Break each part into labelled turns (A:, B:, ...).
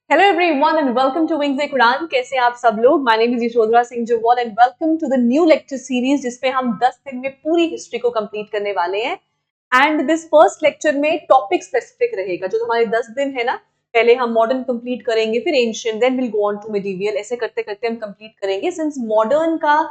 A: Hello everyone and welcome to wings a कुरान। कैसे हैं आप सब लोग? My name is Yashodhara Singh Jamwal and welcome to the new lecture series जिसपे हम 10 दिन में पूरी हिस्ट्री को कंप्लीट करने वाले हैं। एंड दिस फर्स्ट लेक्चर में टॉपिक स्पेसिफिक रहेगा। जो हमारे 10 दिन है ना, पहले हम मॉडर्न कंप्लीट करेंगे, फिर ancient, then will go on to medieval. ऐसे करते करते हम कंप्लीट करेंगे। सिंस मॉडर्न का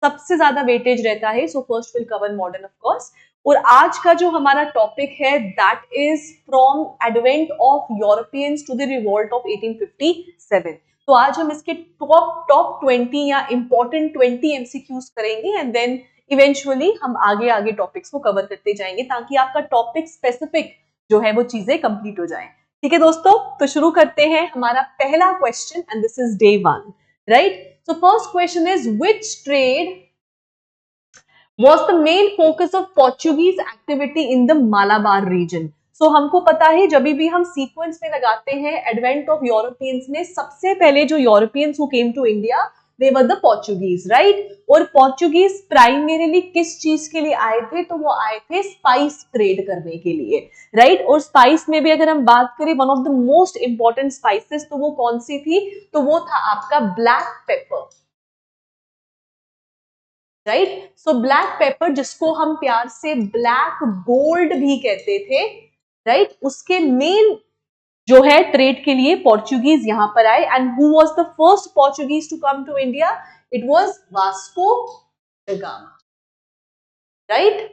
A: सबसे ज्यादा वेटेज रहता है, so first will cover modern of course. और आज का जो हमारा टॉपिक है that is from advent of Europeans to the revolt of 1857। तो आज हम इसके टॉप 20 या इंपॉर्टेंट 20 एमसीक्यूज करेंगे एंड देन इवेंचुअली हम आगे आगे टॉपिक्स को कवर करते जाएंगे ताकि आपका टॉपिक स्पेसिफिक जो है वो चीजें कंप्लीट हो जाएं। ठीक है दोस्तों, तो शुरू करते हैं। हमारा पहला question and this is day 1, right? So first question is which trade was the main focus of Portuguese activity in the Malabar region? So हमको पता है जब भी हम सीक्वेंस में लगाते हैं एडवेंट ऑफ यूरोपियंस में, सबसे पहले जो Europeans who came to India they were the Portuguese, right? और पोर्चुगीज प्राइमरीली किस चीज के लिए आए थे? तो वो आए थे स्पाइस ट्रेड करने के लिए, राइट? और स्पाइस में भी अगर हम बात करें one of the most important spices तो वो कौन सी थी? तो वो था आपका black pepper, right? So black pepper जिसको हम प्यार से ब्लैक गोल्ड भी कहते थे, राइट? उसके मेन जो है ट्रेड के लिए पोर्चुगीज यहां पर आए। And who was the first Portuguese to come to India? It was Vasco da Gama, right?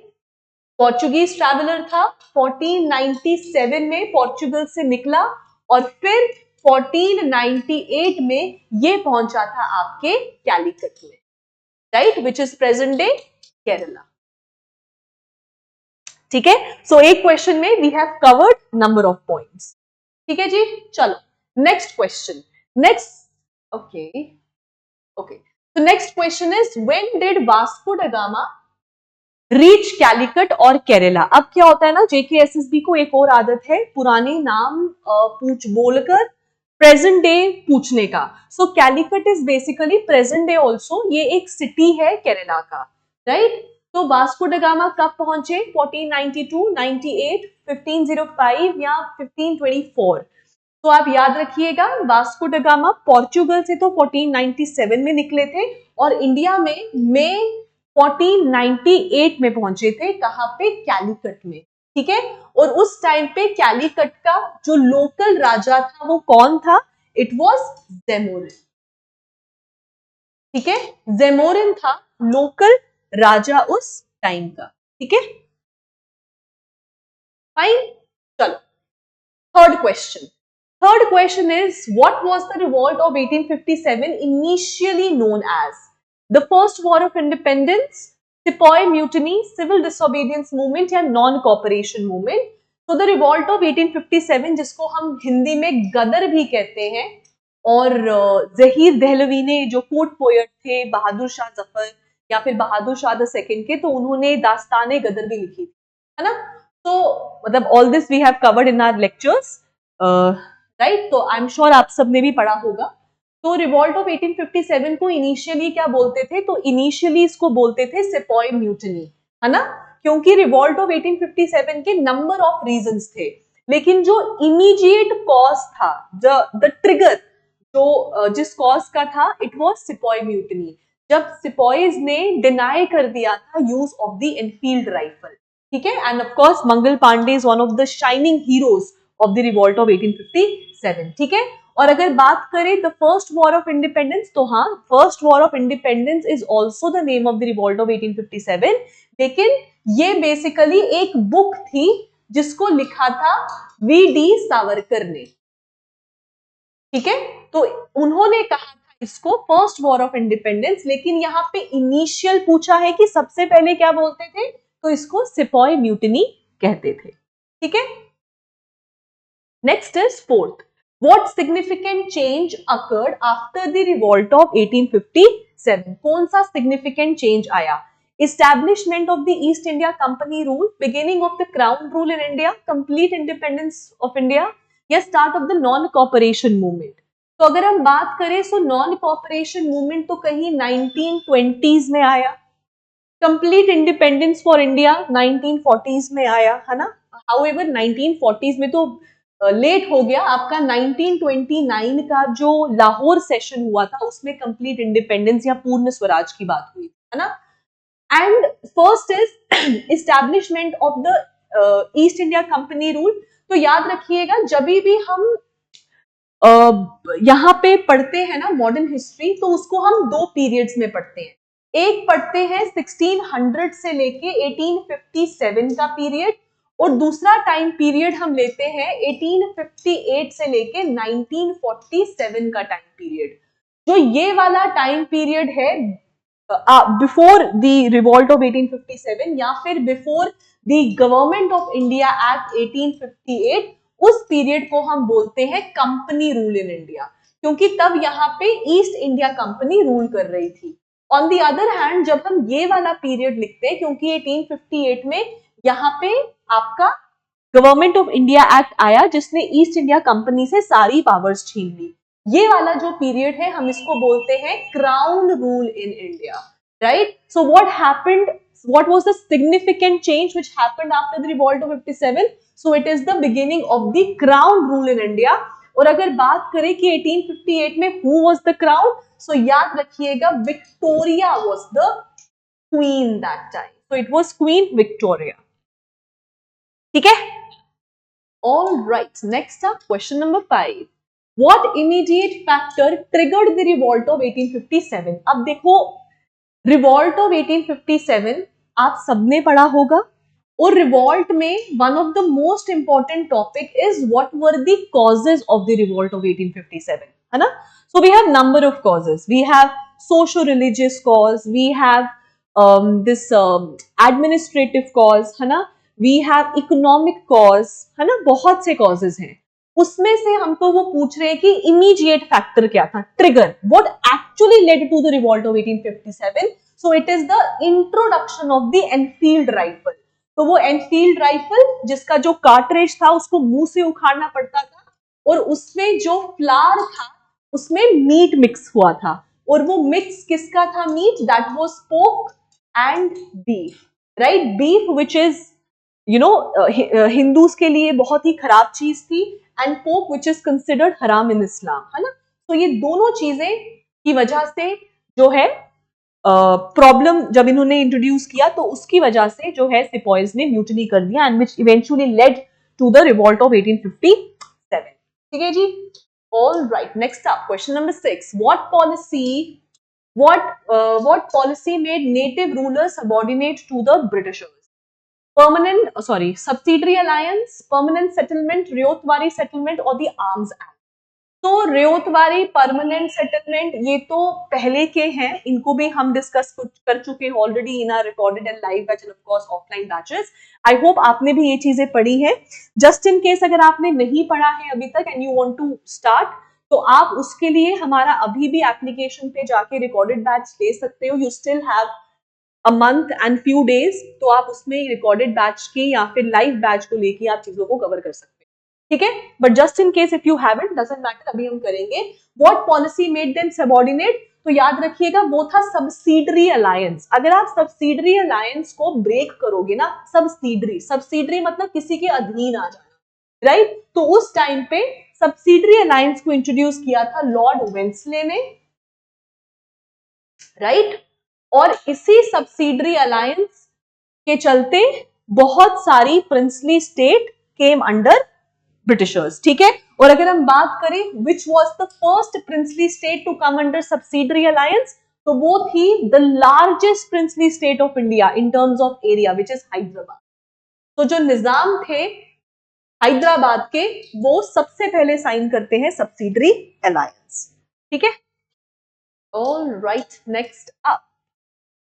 A: Portuguese traveller था, 1497 में पोर्चुगल से निकला और फिर 1498 में ये पहुंचा था आपके कैलिकट में, right? Which is present day Kerala. ठीक है, सो एक क्वेश्चन में we have covered number of points. ठीक है जी, चलो next question. Next okay okay तो next question is when did Vasco da Gama reach Calicut और केरला? अब क्या होता है ना, जेकेएसएसबी को एक और आदत है पुराने नाम पूछ बोलकर प्रेजेंट डे पूछने का। So Calicut is basically present day also, ये एक सिटी है केरला का, राइट? तो वास्को ड गामा कब पहुंचे? 1492, 98, 1505 या 1524? तो आप याद रखिएगा, वास्को ड गामा पोर्चुगल से तो 1497 में निकले थे और इंडिया में मई 1498 में पहुंचे थे। कहां पे? कैलिकट में। ठीक है, और उस टाइम पे कैलिकट का जो लोकल राजा था वो कौन था? It was Zamorin. ठीक है, जेमोरिन था लोकल राजा उस टाइम का। ठीक है, फाइन। चलो third question. Third question is, what was the revolt of 1857 initially known as? The first war of independence, Sepoy mutiny, civil disobedience movement या non-cooperation movement? So the revolt of 1857 जिसको हम हिंदी में गदर भी कहते हैं, और जहीर दहलवी ने जो कोर्ट पोएट थे बहादुर शाह जफर या फिर बहादुर शाह द सेकंड के, तो उन्होंने दास्ताने गदर भी लिखी थी, है ना? तो मतलब all this we have covered in our lectures, right? तो आई एम श्योर आप सबने भी पढ़ा होगा। तो रिवॉल्ट ऑफ 1857 को इनिशियली क्या बोलते थे? तो इनिशियली इसको बोलते थे सेपॉय म्यूटिनी, है ना? क्योंकि रिवॉल्ट ऑफ 1857 के नंबर ऑफ रीजंस थे, लेकिन जो इमीडिएट कॉज था, द ट्रिगर जो जिस कॉज का था, इट वाज सिपॉय म्यूटिनी, जब सिपॉयज ने डिनाई कर दिया था use of the Enfield rifle. ठीक है, and of course Mangal Pandey is one of the shining heroes of the revolt of 1857। ठीक है, और अगर बात करें the first war of independence, तो हाँ, first war of independence is also the name of the revolt of 1857, लेकिन ये बेसिकली एक बुक थी जिसको लिखा था वी.डी. सावरकर ने। ठीक है, तो उन्होंने कहा था इसको फर्स्ट वॉर ऑफ इंडिपेंडेंस, लेकिन यहाँ पे इनिशियल पूछा है कि सबसे पहले क्या बोलते थे, तो इसको सिपॉय म्यूटिनी कहते थे। ठीक है, next is fourth, what significant change occurred after the revolt of 1857? कौन सा सिग्निफिकेंट चेंज आया? Establishment of the East India Company rule, beginning of the crown rule in India, complete independence of India, या start of the non cooperation movement? तो अगर हम बात करें so non cooperation movement तो कहीं 1920s में आया, complete independence for India 1940s में आया, है ना? हाउएवर 1940s में तो लेट हो गया, आपका 1929 का जो लाहौर सेशन हुआ था उसमें कंप्लीट इंडिपेंडेंस या पूर्ण स्वराज की बात हुई है ना। And first is establishment of the East India Company rule. तो याद रखिएगा जब भी हम यहाँ पे पढ़ते हैं ना मॉडर्न हिस्ट्री, तो उसको हम दो पीरियड्स में पढ़ते हैं। एक पढ़ते हैं 1600 से लेके 1857 का पीरियड, और दूसरा टाइम पीरियड हम लेते हैं 1858 से लेके 1947 का टाइम पीरियड। जो ये वाला टाइम पीरियड है बिफोर द रिवॉल्ट ऑफ 1857 या फिर before the government of India act 1858, उस पीरियड को हम बोलते हैं कंपनी रूल इन इंडिया, क्योंकि तब यहाँ पे ईस्ट इंडिया कंपनी रूल कर रही थी। ऑन दी अदर हैंड जब हम ये वाला पीरियड लिखते हैं, क्योंकि 1858 में यहाँ पे आपका गवर्नमेंट ऑफ इंडिया एक्ट आया जिसने ईस्ट इंडिया कंपनी से सारी पावर्स छीन ली, ये वाला जो पीरियड है हम इसको बोलते हैं crown rule in India, right. So what happened, what was the significant change which happened after the revolt of 57? So it is the beginning of the crown rule in India. और अगर बात करें कि 1858 में who was the crown, so याद रखिएगा Victoria was the queen that time. So it was Queen Victoria. ठीक है? All right. Next up, question number 5. What immediate factor triggered the revolt of 1857? अब देखो रिवॉल्ट ऑफ 1857 आप सबने पढ़ा होगा, और रिवॉल्ट में one of the most important topic is what were the causes of the revolt of 1857, है ना। So we have number of causes, we have socio religious cause, we have this administrative cause, है ना, we have economic cause, है ना, बहुत से causes हैं। उसमें से हमको वो पूछ रहे हैं कि इमीडिएट फैक्टर क्या था, trigger, what actually led to the revolt of 1857। So it is the introduction of the Enfield rifle. तो वो एनफील्ड राइफल जिसका जो कार्ट्रिज था उसको मुंह से उखाड़ना पड़ता था, और उसमें जो फ्लावर था उसमें मीट मिक्स हुआ था, और वो मिक्स किसका था meat, that was pork and beef, right. Beef which is you know Hindus के लिए बहुत ही खराब चीज थी, and pork which is considered हराम इन इस्लाम, है ना। तो ये दोनों चीजें की वजह से जो है प्रॉब्लम जब इन्होंने इंट्रोड्यूस किया, तो उसकी वजह से जो है सिपॉइज ने म्यूटिनी कर दिया, and which eventually led to the revolt of 1857। ठीक है जी, all right. Next up, question number 6. what policy made native rulers subordinate to the Britishers? Subsidiary alliance, permanent settlement, Ryotwari settlement or the Arms Act? तो रेवतवारी permanent settlement ये तो पहले के हैं, इनको भी हम डिस्कस कर चुके हैं already in our recorded and live batch and of course offline batches. I hope आपने भी ये चीजें पढ़ी हैं। जस्ट इन केस अगर आपने नहीं पढ़ा है अभी तक and you want to start, तो आप उसके लिए हमारा अभी भी एप्लीकेशन पे जाके रिकॉर्डेड बैच ले सकते हो। You still have a month and few days, तो आप उसमें रिकॉर्डेड बैच के या फिर लाइव बैच को लेके आप चीजों को कवर कर सकते हैं, ठीक है। But just in case if you haven't, doesn't matter, अभी हम करेंगे। What policy made them subordinate, तो याद रखिएगा वो था सब्सिडरी अलायंस। अगर आप सब्सिडरी अलायंस को ब्रेक करोगे ना, सब्सिडरी मतलब किसी के अधीन आ जाना, राइट। तो उस टाइम पे सब्सिडरी अलायंस को इंट्रोड्यूस किया था लॉर्ड वेंसले ने, राइट। और इसी सब्सिडरी अलायंस के चलते बहुत सारी princely state came under Britishers, ठीक है। और अगर हम बात करें which was the first princely state to come under subsidiary alliance, तो वो थी the largest princely state of India in terms of area, which is Hyderabad. तो जो निजाम थे हैदराबाद के, वो सबसे पहले साइन करते हैं सब्सिडरी अलायंस, ठीक है। All right, next up,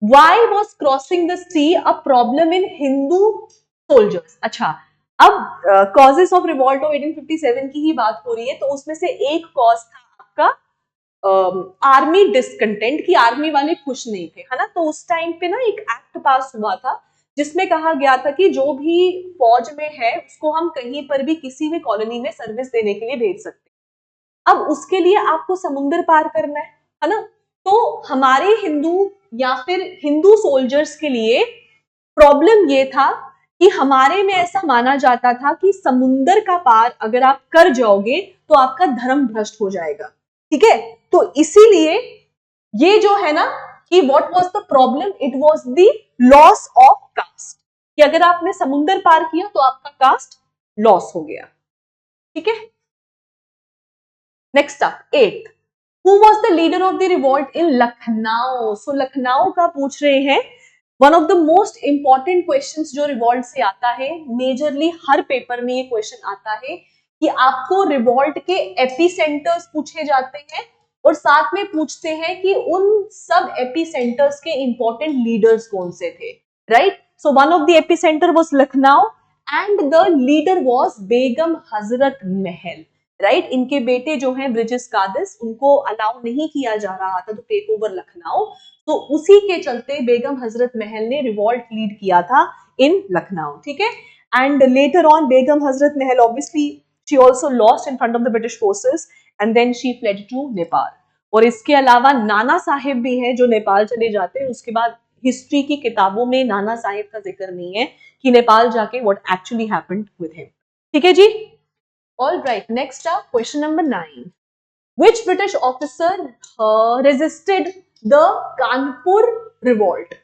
A: why was crossing the sea a problem in Hindu soldiers? अच्छा, अब कॉजेस ऑफ रिवॉल्ट ऑफ 1857 की ही बात हो रही है, तो उसमें से एक कॉज था आपका आर्मी डिसकंटेंट, की आर्मी वाले खुश नहीं थे, है ना। तो उस टाइम पे ना एक एक्ट पास हुआ था जिसमें कहा गया था कि जो भी फौज में है उसको हम कहीं पर भी किसी भी कॉलोनी में सर्विस देने के लिए भेज सकते हैं। अब उसके लिए आपको समुद्र पार करना है ना। तो हमारे हिंदू या फिर हिंदू सोल्जर्स के लिए प्रॉब्लम ये था कि हमारे में ऐसा माना जाता था कि समुंदर का पार अगर आप कर जाओगे तो आपका धर्म भ्रष्ट हो जाएगा, ठीक है। तो इसीलिए ये जो है ना कि what was the problem, it was the loss of caste, कि अगर आपने समुंदर पार किया तो आपका कास्ट लॉस हो गया, ठीक है। Next up 8th, who was the leader of the revolt in Lucknow. So Lucknow का पूछ रहे हैं। One of the most important questions जो रिवोल्ट से आता है, मेजरली हर पेपर में ये क्वेश्चन आता है कि आपको रिवोल्ट के एपिसेंटर्स पूछे जाते हैं और साथ में पूछते हैं कि उन सब एपिसेंटर्स के इंपॉर्टेंट लीडर्स कौन से थे, right. So one of the epicentre was Lucknow and the leader was Begum Hazrat Mahal, right. इनके बेटे जो हैं ब्रिजेश कादिस, उनको अलाउ नहीं किया जा रहा था तो टेक ओवर लखनऊ, तो उसी के चलते बेगम हजरत महल ने रिवॉल्ट लीड किया था इन लखनऊ, ठीक है। And later on Begum Hazrat Mahal obviously she also lost in front of the British forces and then she fled to Nepal. और इसके अलावा नाना साहिब भी हैं जो नेपाल चले जाते हैं, उसके बाद हिस्ट्री की किताबों में नाना साहिब का जिक्र नहीं है कि नेपाल जाके what actually happened with him, ठीक है जी। All right, next up, question number 9. Which British officer resisted the Kanpur revolt?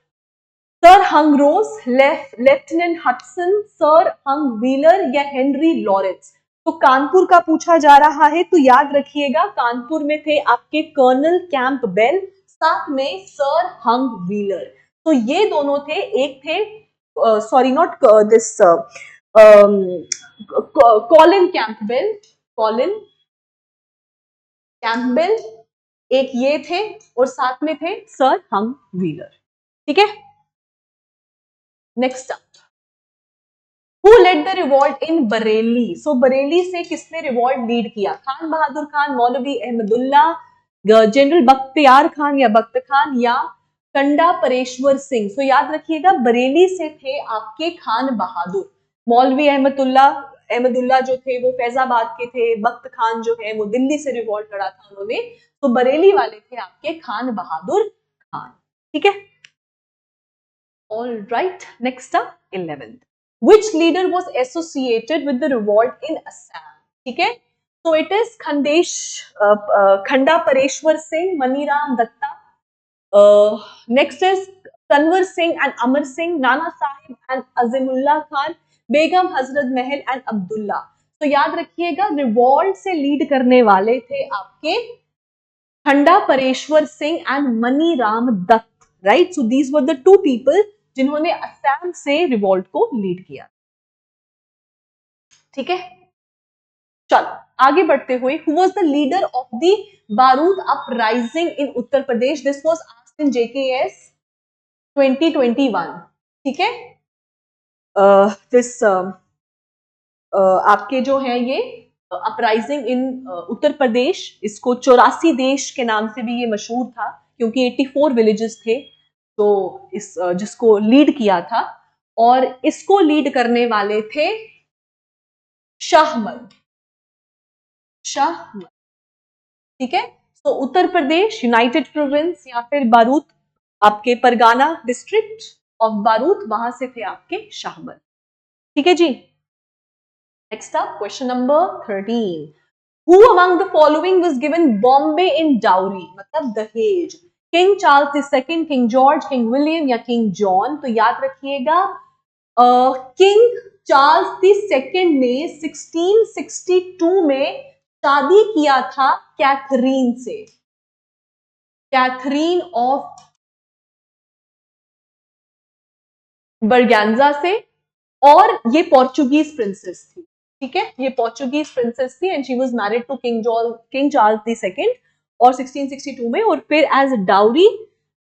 A: Sir Hung Rose, Lieutenant Hudson, Sir Hung Wheeler या Henry Lawrence? तो कानपुर का पूछा जा रहा है, तो याद रखिएगा कानपुर में थे आपके कर्नल कैंपबेल, साथ में सर हंग व्हीलर। तो ये दोनों थे, एक थे sorry not this Colin Campbell, एक ये थे और साथ में थे सर हंग व्हीलर, ठीक है। Next up, who led the revolt in Bareilly. So Bareilly से किसने रिवॉल्ट लीड किया? खान बहादुर खान, मौलवी अहमदुल्ला, जनरल बख्तियार खान या बख्त खान या कंडा परेश्वर सिंह। सो याद रखिएगा बरेली से थे आपके खान बहादुर, मौलवी अहमदुल्ला जो थे वो फैजाबाद के थे, बख्त खान जो है वो दिल्ली से रिवॉल्ट लड़ा था उन्होंने, तो बरेली वाले थे आपके खान बहादुर खान, ठीक है। All right, next up 11th, which leader was associated with the revolt in Assam? ठीक है, so it is Kandarpeswar Singh, Maniram Datta, next is Tanwar Singh and Amar Singh, Nana Sahib and Azimullah Khan, Begum Hazrat Mahal and Abdullah. तो याद रखिएगा रिवॉल्ट से लीड करने वाले थे आपके Kandarpeswar Singh and Maniram Dutt, right. So these were the two people जिन्होंने असम से रिवॉल्ट को लीड किया, ठीक है। चलो आगे बढ़ते हुए, who was the leader of the Baraut uprising in Uttar Pradesh? This was asked in JKS 2021, ठीक है। दिस आपके जो है ये अपराइजिंग इन उत्तर प्रदेश, इसको 84 देश के नाम से भी ये मशहूर था क्योंकि 84 विलेजेस थे, तो इस जिसको लीड किया था, और इसको लीड करने वाले थे शाहमल, ठीक है। तो उत्तर प्रदेश यूनाइटेड प्रोविंस या फिर बारूद, आपके परगाना डिस्ट्रिक्ट ऑफ बारूद, वहां से थे आपके शाहमल, ठीक है जी। Next up question number 13, who among the following was given Bombay in dowry, मतलब दहेज? King Charles II, King George, King William या किंग जॉन? तो याद रखिएगा किंग चार्ल्स II ने 1662 में शादी किया था कैथरीन से, कैथरीन ऑफ बर्गेंजा से, और ये पोर्चुगीज प्रिंसेस थी, ठीक है। ये पोर्चुगीज प्रिंसेस थी and she was married to king Charles II और 1662 में, और फिर एज डाउरी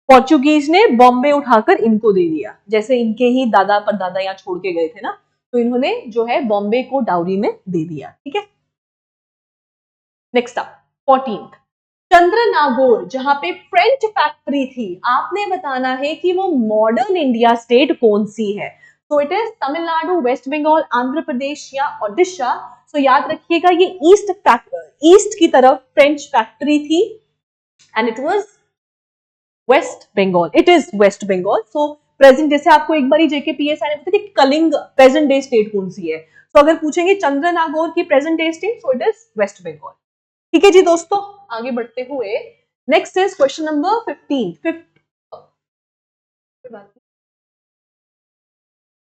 A: पोर्चुगीज ने बॉम्बे उठाकर इनको दे दिया, जैसे इनके ही दादा परदादा यहाँ छोड़ के गए थे ना, तो इन्होंने जो है बॉम्बे को डाउरी में दे दिया, ठीक है। नेक्स्ट अप 14th, चंद्रनागौर जहां पे फ्रेंच फैक्ट्री थी, आपने बताना है कि वो मॉडर्न इंडिया स्टेट कौन सी है? तो it is Tamil Nadu, West Bengal, Andhra Pradesh या ओडिशा। सो याद रखिएगा ये ईस्ट की तरफ फ्रेंच फैक्ट्री थी and it was West Bengal, it is waste Bengal. So present, जैसे आपको एक बार JKPS आने पता कि कलिंग प्रेजेंट डे स्टेट कौन सी है, तो अगर पूछेंगे चंद्र नागौर की present day state, so it is waste Bengal. ठीक है जी दोस्तों, आगे बढ़ते हुए नेक्स्ट इज क्वेश्चन नंबर 15।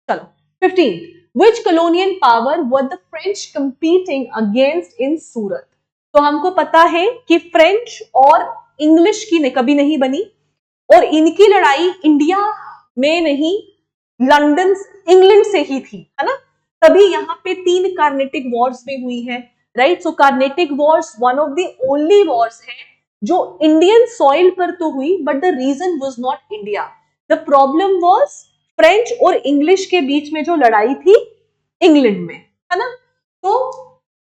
A: चलो 15, which colonial power were the French competing against in सूरत? तो हमको पता है कि फ्रेंच और इंग्लिश की कभी नहीं बनी, और इनकी लड़ाई इंडिया में नहीं, लंदन इंग्लैंड से ही थी, है ना। तभी यहाँ पे 3 कार्नेटिक वॉर्स भी हुई है, right. So Carnatic wars one of the only wars है जो इंडियन सॉइल पर तो हुई, but the reason was not India, the problem was French और इंग्लिश के बीच में जो लड़ाई थी इंग्लैंड में, है ना। तो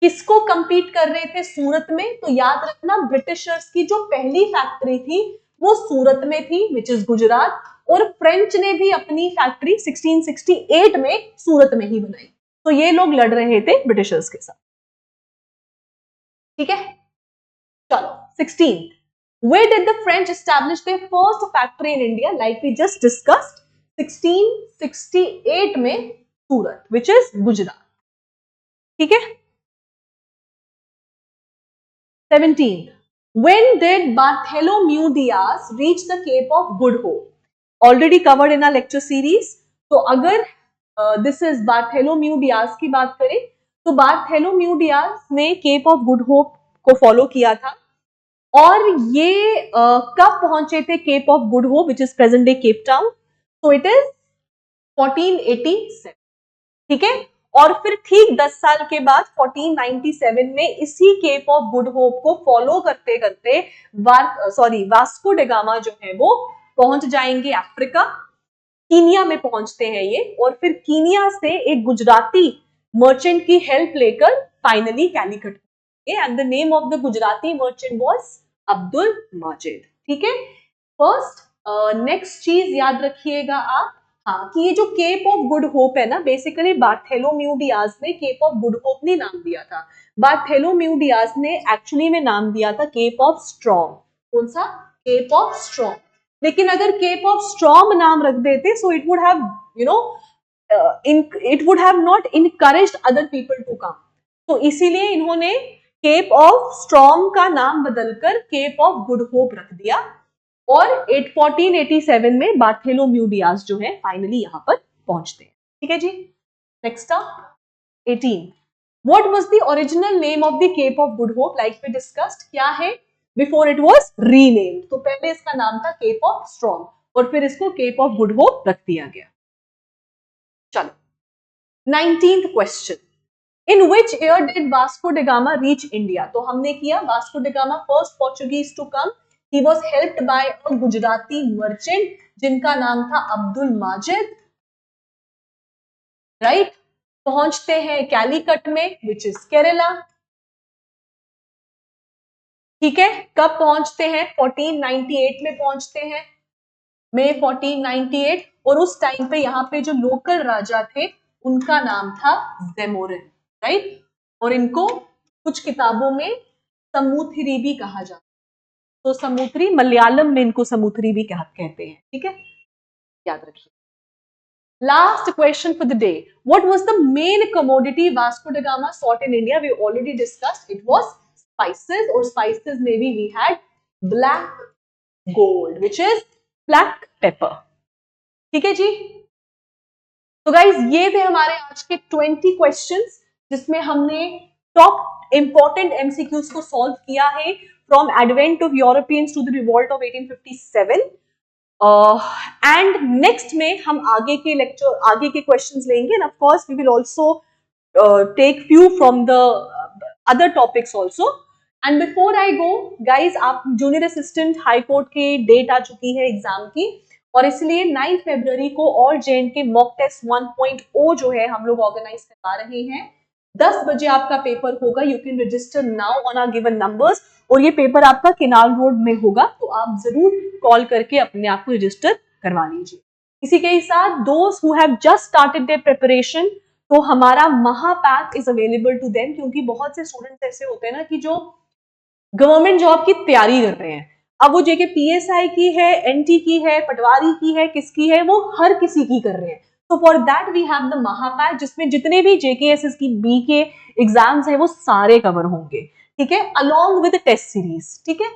A: किसको कंपीट कर रहे थे सूरत में? तो याद रखना, ब्रिटिशर्स की जो पहली फैक्ट्री थी वो सूरत में थी, विच इज गुजरात, और फ्रेंच ने भी अपनी फैक्ट्री 1668 में सूरत में ही बनाई। तो ये लोग लड़ रहे थे ब्रिटिशर्स के साथ। ठीक है, चलो 16, where did the French establish their first factory in India? Like we just discussed, 1668 में सूरत, which is गुजरात। ठीक है, 17, when did Bartholomew Diaz reach the Cape of Good Hope? Already covered in our lecture series. तो अगर this is Bartholomew Diaz की बात करें तो Bartholomew Diaz ने केप ऑफ गुड होप को फॉलो किया था, और ये कब पहुंचे थे Cape of Good Hope, which is present day Cape Town? तो इट इज 1487। ठीक है, और फिर ठीक 10 साल के बाद 1497 में इसी केप ऑफ गुड होप को फॉलो करते करते वास्को डे गामा जो है वो पहुंच जाएंगे अफ्रीका, कीनिया में पहुंचते हैं ये, और फिर कीनिया से एक गुजराती मर्चेंट की हेल्प लेकर finally Calicut, and the name of the Gujarati merchant was Abdul Majid. ठीक है, फर्स्ट नेक्स्ट चीज याद रखिएगा आप, हाँ, कि ये जो केप ऑफ गुड होप है ना, बेसिकली बार्थोलोम्यू डियाज ने केप ऑफ गुड होप नहीं नाम दिया था, बार्थोलोम्यू डियाज ने एक्चुअली में नाम दिया था केप ऑफ स्ट्रॉम। कौन सा? Cape of Storm. लेकिन अगर केप ऑफ स्ट्रॉम नाम रख देते, so it would have you know it would have not encouraged other people to come, तो इसीलिए इन्होंने केप ऑफ स्ट्रॉम का नाम बदलकर केप ऑफ गुड होप रख दिया, और 1487 में बार्थोलोम्यू डियाज जो है फाइनली यहां पर पहुंचते हैं। ठीक है जी, next up 18, what was the original name of the Cape of Good Hope? Like we discussed, क्या है, बिफोर इट वाज रीनेम्ड, तो पहले इसका नाम था केप ऑफ स्ट्रॉम और फिर इसको केप ऑफ गुड होप रख दिया गया। चलो 19th question, in which year did Vasco da Gama reach India? तो हमने किया, Vasco da Gama first Portuguese to come, he was helped by a Gujarati merchant जिनका नाम था अब्दुल माजिद, राइट। पहुंचते हैं कैलीकट में, विच इज केरला। ठीक है, कब पहुंचते हैं? 1498 में पहुंचते हैं, मई 1498, और उस टाइम पे यहाँ पे जो लोकल राजा थे उनका नाम था जेमोरिन, राइट। और इनको कुछ किताबों में समूथिरी भी कहा जाता है, तो समूथरी, मलयालम में इनको समूथरी भी कहते हैं। ठीक है, याद रखिए। Last question for the day, what was the main commodity Vasco da Gama sought in India? We already discussed, it was spices, और स्पाइसेस में भी we had black gold, which is black pepper. ठीक है जी, तो guys ये थे हमारे आज के 20 क्वेश्चंस जिसमें हमने टॉप इंपॉर्टेंट एमसीक्यूज को सॉल्व किया है from advent of Europeans to the revolt of 1857, and next में हम आगे के लेक्चर, आगे के क्वेश्चंस लेंगे, and of course we will also take few from the other topics also. And before I go guys, आप जूनियर असिस्टेंट हाई कोर्ट के date आ चुकी है एग्जाम की, और इसलिए 9 फरवरी को ऑल जेएंड के मॉक टेस्ट 1.0 जो है हम लोग ऑर्गेनाइज करवा रहे हैं। 10 बजे आपका पेपर होगा, you can register now on our given numbers, और ये पेपर आपका केनाल रोड में होगा, तो आप जरूर कॉल करके अपने आप को रजिस्टर करवा लीजिए। इसी के साथ दोस्त who have just started there preparation, तो हमारा महापैक इज अवेलेबल टू देम, क्योंकि बहुत से स्टूडेंट्स ऐसे होते हैं ना कि जो गवर्नमेंट जॉब की तैयारी कर रहे हैं, अब वो जेके पीएसआई की है, एनटी की है, पटवारी की है, किसकी है, वो हर किसी की कर रहे हैं। तो for that we have the महापैक, जिसमें जितने भी जेकेएसएस की बी के एग्जाम्स है वो सारे कवर होंगे, ठीक है, अलॉन्ग विद टेस्ट सीरीज, ठीक है।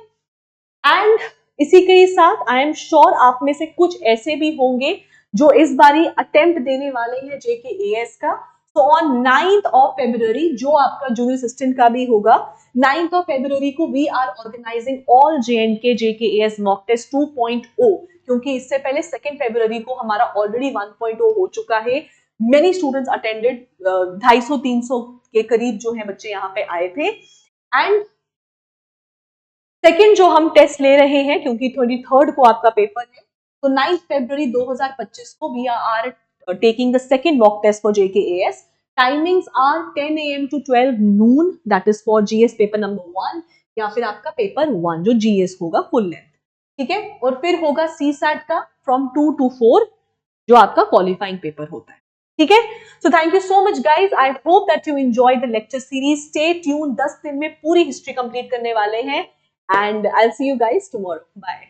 A: एंड इसी के साथ आई एम श्योर आप में से कुछ ऐसे भी होंगे जो इस बारी अटेम्प्ट देने वाले हैं जेकेएएस का। तो ऑन 9th ऑफ February, जो आपका जूनियर असिस्टेंट का भी होगा, 9th ऑफ February को we are organising all JNK JKAS mock test 2.0, क्योंकि इससे पहले 2nd February को हमारा ऑलरेडी 1.0 हो चुका है। मेनी स्टूडेंट्स अटेंडेड, 250-300 के करीब जो है बच्चे यहाँ पे आए थे। एंड सेकेंड जो हम टेस्ट ले रहे हैं, क्योंकि 23rd को आपका पेपर है, तो 9th February 2025 को we are taking the second mock test for JKAS. Timings are 10 AM to 12 noon, that is for GS paper number 1, या फिर आपका पेपर 1 जो जीएस होगा फुल लेंथ, ठीक है। और फिर होगा सी सैट का फ्रॉम 2 to 4, जो आपका क्वालिफाइंग पेपर होता है, ठीक है। So thank you so much guys, I hope that you enjoy the lecture series. Stay tune, 10 दिन में पूरी हिस्ट्री कंप्लीट करने वाले हैं, and I'll see you guys tomorrow. Bye.